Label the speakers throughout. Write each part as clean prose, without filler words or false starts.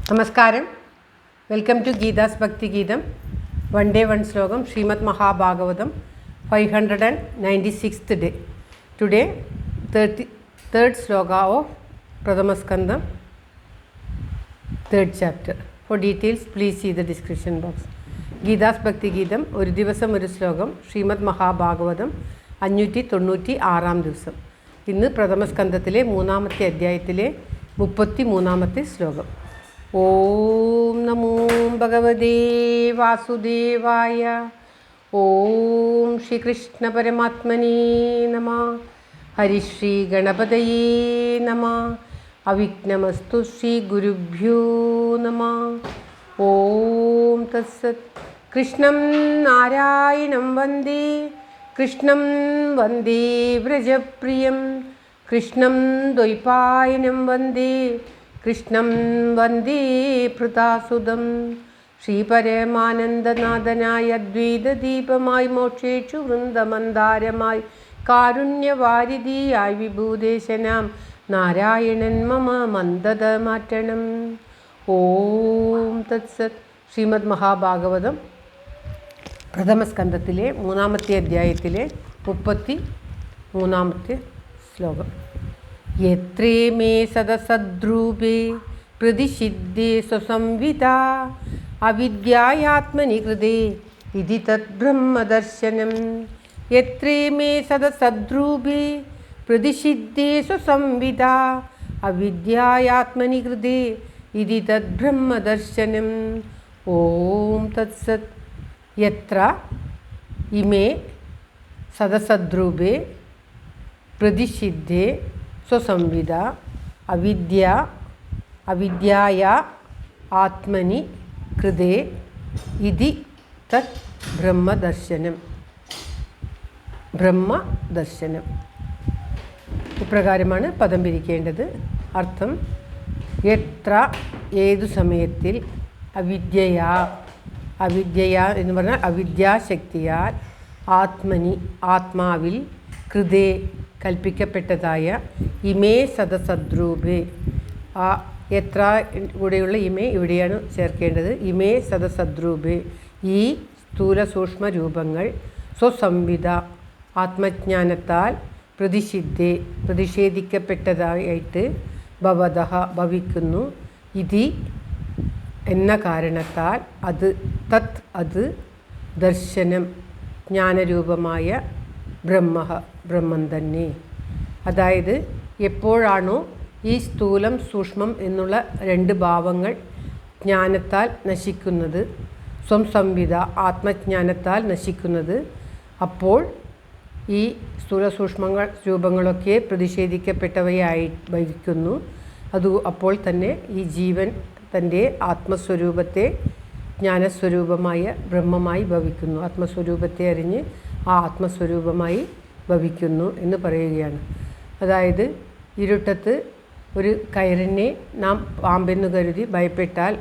Speaker 1: നമസ്കാരം. Welcome to Geetha's ഭക്തി ഗീതം. വൺ ഡേ വൺ ശ്ലോകം. Shrimad Mahabhagavatam 596th day. Today 33rd sloka of Pradhamaskandam, 3rd chapter. For details please see the description box. Geetha's ഭക്തി ഗീതം ഒരു ദിവസം ഒരു ശ്ലോകം. ശ്രീമദ് മഹാഭാഗവതം 596 ദിവസം. ഇന്ന് പ്രഥമസ്കന്ധത്തിലെ 3ാമത്തെ അധ്യായത്തിലെ 33ാമത്തെ ശ്ലോകം. ഓം നമോ ഭഗവതേ വാസുദേവായ. ഓം ശ്രീകൃഷ്ണ പരമാത്മനേ നമഃ. ഹരിശ്രീ ഗണപതയേ നമഃ. അവിഘ്നമസ്തു ശ്രീ ഗുരുഭ്യോ നമഃ. ഓം തത്സത്. കൃഷ്ണം നാരായണം വന്ദേ, കൃഷ്ണം വന്ദേ വ്രജപ്രിയം, കൃഷ്ണം ദ്വൈപായനം വന്ദേ, കൃഷ്ണം വന്ദേ ഭൃതാസുതം. ശ്രീപരമാനന്ദനാഥനായ അദ്വൈതദീപമായി, മോക്ഷേഷു വൃന്ദമന്ദാരമായി, കാരുണ്യവാരിധിയായി വിഭൂദേശനാം നാരായണൻ മമ മന്ദത മാറ്റണം. ഓം തത്സത്. ശ്രീമദ് മഹാഭാഗവതം പ്രഥമസ്കന്ധത്തിലെ 3ാമത്തെ അധ്യായത്തിലെ 33ാമത്തെ ശ്ലോകം. യത്രേ മേ സദസദ്രൂപേ പ്രതിഷിദ്ധേ സ്വസംവിതാ അവിദ്യായാത്മനി കൃതേ ഇതി തദ് ബ്രഹ്മദർശനം. യത്രേ മേ സദസദ്രൂപേ പ്രതിഷിദ്ധേ സ്വസംവിതാ അവിദ്യായാത്മനി കൃതേ ഇതി തദ് ബ്രഹ്മദർശനം. ഓം തത്സത്. യത്ര ഇമേ സദസദ്രൂപേ പ്രതിഷിദ്ധേ സ്വസംവിദ അവിദ്യായ ആത്മനി കൃതേ ഇതി തത് ബ്രഹ്മദർശനം. ബ്രഹ്മദർശനം ഇപ്രകാരമാണ് പദം പിരിക്കേണ്ടത്. അർത്ഥം: എത്ര ഏതു സമയത്തിൽ അവിദ്യയാ എന്ന് പറഞ്ഞാൽ അവിദ്യാശക്തിയാൽ ആത്മനി ആത്മാവിൽ കൃതേ കൽപ്പിക്കപ്പെട്ടതായ ഇമേ സദസദ്രൂപേ. ആ എത്ര കൂടെയുള്ള ഇമേ ഇവിടെയാണ് ചേർക്കേണ്ടത്. ഇമേ സദസദ്രൂപേ ഈ സ്ഥൂല സൂക്ഷ്മ രൂപങ്ങൾ സ്വസംവിധ ആത്മജ്ഞാനത്താൽ പ്രതിഷേധിക്കപ്പെട്ടതായിട്ട് ഭവതഃ ഭവിക്കുന്നു. ഇതി എന്ന കാരണത്താൽ അത് ദർശനം ജ്ഞാനരൂപമായ ബ്രഹ്മം തന്നെ. അതായത് എപ്പോഴാണോ ഈ സ്ഥൂലം സൂക്ഷ്മം എന്നുള്ള 2 ഭാവങ്ങൾ ജ്ഞാനത്താൽ നശിക്കുന്നത്, സംവിധ ആത്മജ്ഞാനത്താൽ നശിക്കുന്നത്, അപ്പോൾ ഈ സ്ഥൂല സൂക്ഷ്മങ്ങൾ രൂപങ്ങളൊക്കെ പ്രതിഷേധിക്കപ്പെട്ടവയായി ഭവിക്കുന്നു. അപ്പോൾ തന്നെ ഈ ജീവൻ തൻ്റെ ആത്മസ്വരൂപത്തെ ജ്ഞാനസ്വരൂപമായ ബ്രഹ്മമായി ഭവിക്കുന്നു. ആത്മസ്വരൂപത്തെ അറിഞ്ഞ് ആ ആത്മസ്വരൂപമായി ഭവിക്കുന്നു എന്ന് പറയുകയാണ്. അതായത് ഇരുട്ടത്ത് ഒരു കയറിനെ നാം പാമ്പെന്ന് കരുതി ഭയപ്പെട്ടാൽ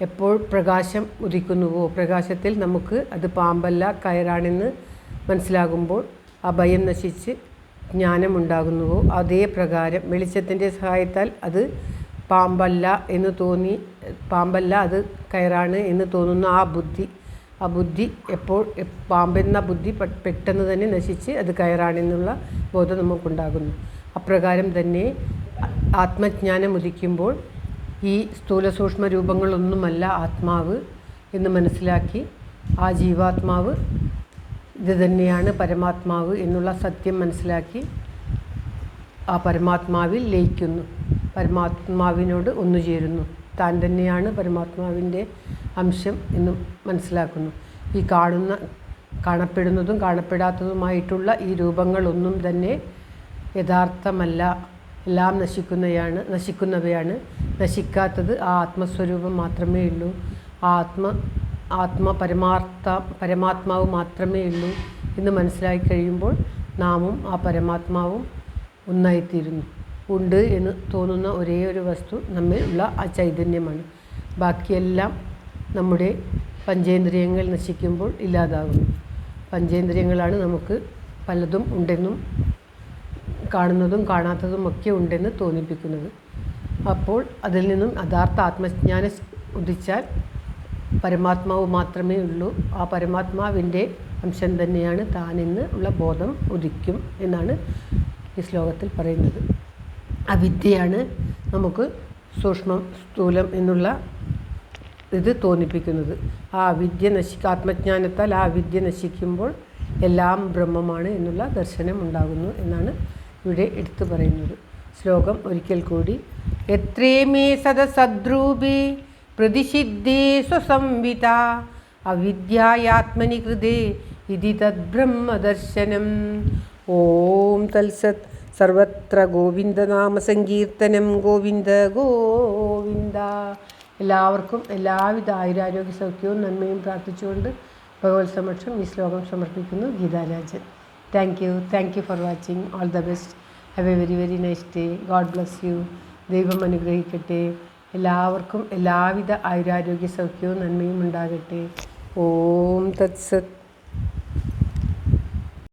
Speaker 1: എപ്പോൾ പ്രകാശം ഉദിക്കുന്നുവോ, പ്രകാശത്തിൽ നമുക്ക് അത് പാമ്പല്ല കയറാണെന്ന് മനസ്സിലാകുമ്പോൾ ആ ഭയം നശിച്ച് ജ്ഞാനമുണ്ടാകുന്നുവോ, അതേ പ്രകാരം വെളിച്ചത്തിൻ്റെ സഹായത്താൽ അത് പാമ്പല്ല അത് കയറാണ് എന്ന് തോന്നുന്ന ആ ബുദ്ധി എപ്പോൾ പാമ്പെന്ന ബുദ്ധി പെട്ടെന്ന് തന്നെ നശിച്ച് അത് കയറാണെന്നുള്ള ബോധം നമുക്കുണ്ടാകുന്നു. അപ്രകാരം തന്നെ ആത്മജ്ഞാനം ഉദിക്കുമ്പോൾ ഈ സ്ഥൂല സൂക്ഷ്മ രൂപങ്ങളൊന്നുമല്ല ആത്മാവ് എന്ന് മനസ്സിലാക്കി ആ ജീവാത്മാവ് ഇത് തന്നെയാണ് പരമാത്മാവ് എന്നുള്ള സത്യം മനസ്സിലാക്കി ആ പരമാത്മാവിൽ ലയിക്കുന്നു, പരമാത്മാവിനോട് ഒന്നുചേരുന്നു. താൻ തന്നെയാണ് പരമാത്മാവിൻ്റെ അംശം എന്നും മനസ്സിലാക്കുന്നു. ഈ കാണപ്പെടുന്നതും കാണപ്പെടാത്തതുമായിട്ടുള്ള ഈ രൂപങ്ങളൊന്നും തന്നെ യഥാർത്ഥമല്ല, എല്ലാം നശിക്കുന്നവയാണ്. നശിക്കാത്തത് ആ ആത്മസ്വരൂപം മാത്രമേ ഉള്ളൂ. ആ പരമാത്മാവ് മാത്രമേ ഉള്ളൂ എന്ന് മനസ്സിലാക്കി കഴിയുമ്പോൾ നാമും ആ പരമാത്മാവും ഒന്നായിത്തീരുന്നു. ഉണ്ട് എന്ന് തോന്നുന്ന ഒരേ ഒരു വസ്തു നമ്മിൽ ഉള്ള ആ ചൈതന്യമാണ്. ബാക്കിയെല്ലാം നമ്മുടെ പഞ്ചേന്ദ്രിയങ്ങൾ നശിക്കുമ്പോൾ ഇല്ലാതാകുന്നു. പഞ്ചേന്ദ്രിയങ്ങളാണ് നമുക്ക് പലതും ഉണ്ടെന്നും കാണുന്നതും കാണാത്തതുമൊക്കെ ഉണ്ടെന്ന് തോന്നിപ്പിക്കുന്നത്. അപ്പോൾ അതിൽ നിന്നും യഥാർത്ഥ ആത്മജ്ഞാനം ഉദിച്ചാൽ പരമാത്മാവ് മാത്രമേ ഉള്ളൂ. ആ പരമാത്മാവിൻ്റെ അംശം തന്നെയാണ് താനെന്ന് ഉള്ള ബോധം ഉദിക്കും എന്നാണ് ഈ ശ്ലോകത്തിൽ പറയുന്നത്. അവിദ്യയാണ് നമുക്ക് സൂക്ഷ്മം സ്ഥൂലം എന്നുള്ള ഇത് തോന്നിപ്പിക്കുന്നത്. ആ അവിദ്യ ആത്മജ്ഞാനത്താൽ ആ വിദ്യ നശിക്കുമ്പോൾ എല്ലാം ബ്രഹ്മമാണ് എന്നുള്ള ദർശനം ഉണ്ടാകുന്നു എന്നാണ് ഇവിടെ എടുത്തു പറയുന്നത്. ശ്ലോകം ഒരിക്കൽ കൂടി. എത്രേമേ സദസദ്രൂപേ പ്രതിഷിദ്ധേ സ്വസംവിത അവിദ്യായാത്മനി കൃതേ ഇതി തദ്ബ്രഹ്മദർശനം. ഓം തത്സത്. സർവത്ര ഗോവിന്ദനാമസങ്കീർത്തനം. ഗോവിന്ദ ഗോവിന്ദ. എല്ലാവർക്കും എല്ലാവിധ ആയുരാരോഗ്യ സൗഖ്യവും നന്മയും പ്രാർത്ഥിച്ചുകൊണ്ട് ഭഗവത് സമക്ഷം ഈ ശ്ലോകം സമർപ്പിക്കുന്നു. Geetha Rajan. Thank you for watching. All the best. Have A very very nice day. God bless you. ദൈവം അനുഗ്രഹിക്കട്ടെ. എല്ലാവർക്കും എല്ലാവിധ ആയുരാരോഗ്യ സൗഖ്യവും നന്മയും ഉണ്ടാകട്ടെ. ഓം തത്സത്.